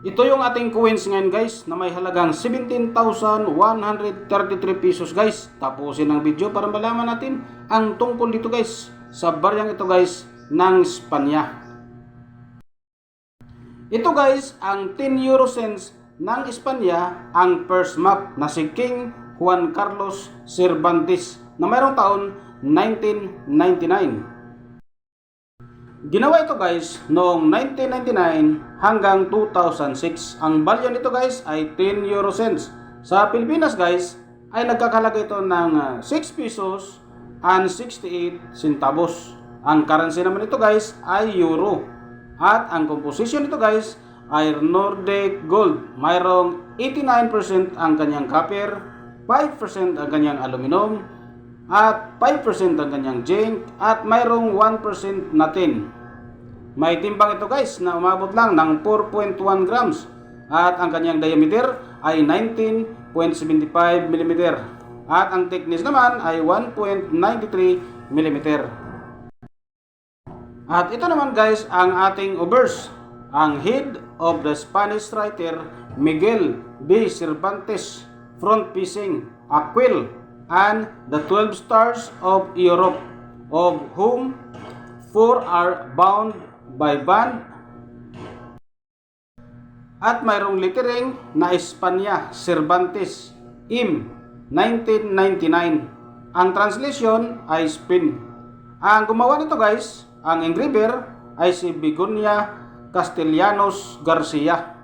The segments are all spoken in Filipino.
Ito yung ating coins ngayon guys na may halagang 17,133 pesos guys. Tapusin ang video para malaman natin ang tungkol dito guys sa baryang ito guys ng Espanya. Ito guys ang 10 euro cents ng Espanya, ang first map na si King Juan Carlos Cervantes na mayroong taon 1999. Ginawa ito guys noong 1999 hanggang 2006. Ang value nito guys ay 10 euro cents. Sa Pilipinas guys ay nagkakalaga ito ng 6 pesos and 68 centavos. Ang currency naman ito guys ay euro. At ang composition nito guys ay Nordic gold. Mayroong 89% ang kanyang copper, 5% ang kanyang aluminum, at 5% ang kanyang zinc, at mayroong 1% na tin. May timbang ito guys na umabot lang ng 4.1 grams at ang kanyang diameter ay 19.75 mm at ang thickness naman ay 1.93 mm. At ito naman guys ang ating obverse, ang head of the Spanish writer Miguel de Cervantes, front facing a quill, and the 12 stars of Europe, of whom 4 are bound by band, at mayroong lettering na Espanya, Cervantes, IM, 1999. Ang translation ay Spain. Ang gumawa nito guys, ang engraver ay si Begonia Castellanos Garcia.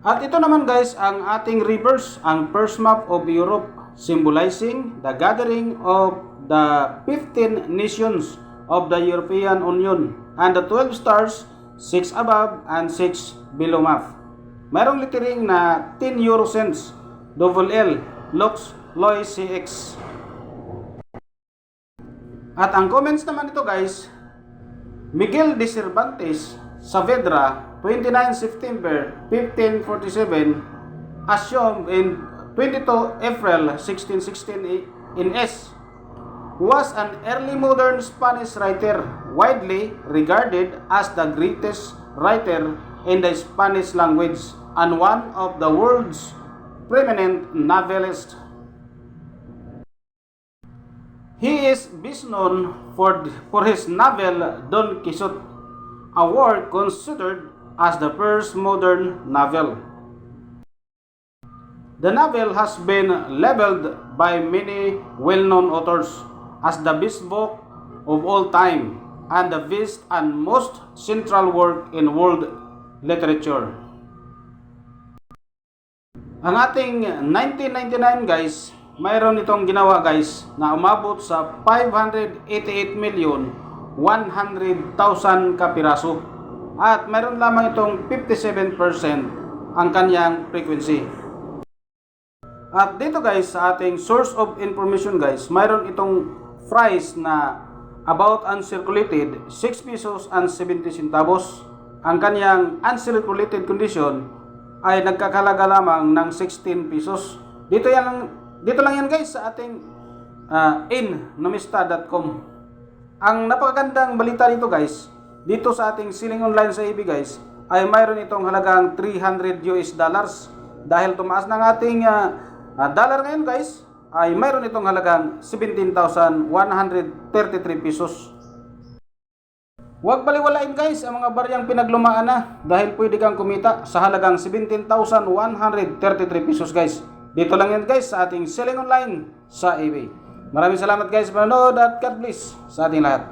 At ito naman guys ang ating reverse, ang first map of Europe, symbolizing the gathering of the 15 nations of the European Union and the 12 stars, 6 above and 6 below map. Mayroong lettering na 10 euro cents, double L, Lux, Loy, CX. At ang comments naman ito guys, Miguel de Cervantes Saavedra, 29 September 1547, assumed in 22 April 1616 in S, was an early modern Spanish writer, widely regarded as the greatest writer in the Spanish language and one of the world's preeminent novelists. He is best known for his novel Don Quixote, a work considered as the first modern novel. The novel has been labeled by many well-known authors as the best book of all time and the best and most central work in world literature. Ang ating 1999 guys, mayroon itong ginawa guys na umabot sa 588,100,000 kapiraso at mayroon lamang itong 57% ang kanyang frequency. At dito guys sa ating source of information guys, mayroon itong price na about uncirculated 6 pesos and 70 centavos. Ang kanyang uncirculated condition ay nagkakalaga lamang ng 16 pesos. Dito lang yan guys sa ating innomista.com. Ang napakagandang balita dito guys, dito sa ating selling online sa eBay guys, ay mayroon itong halagang $300 dahil tumaas ng ating dollar ngayon guys, ay mayroon itong halagang 17,133 pesos. Huwag baliwalain guys ang mga baryang pinaglumaan na dahil pwede kang kumita sa halagang 17,133 pesos guys. Dito lang yan guys sa ating selling online sa eBay. Maraming salamat guys sa panonood at God bless sa ating lahat.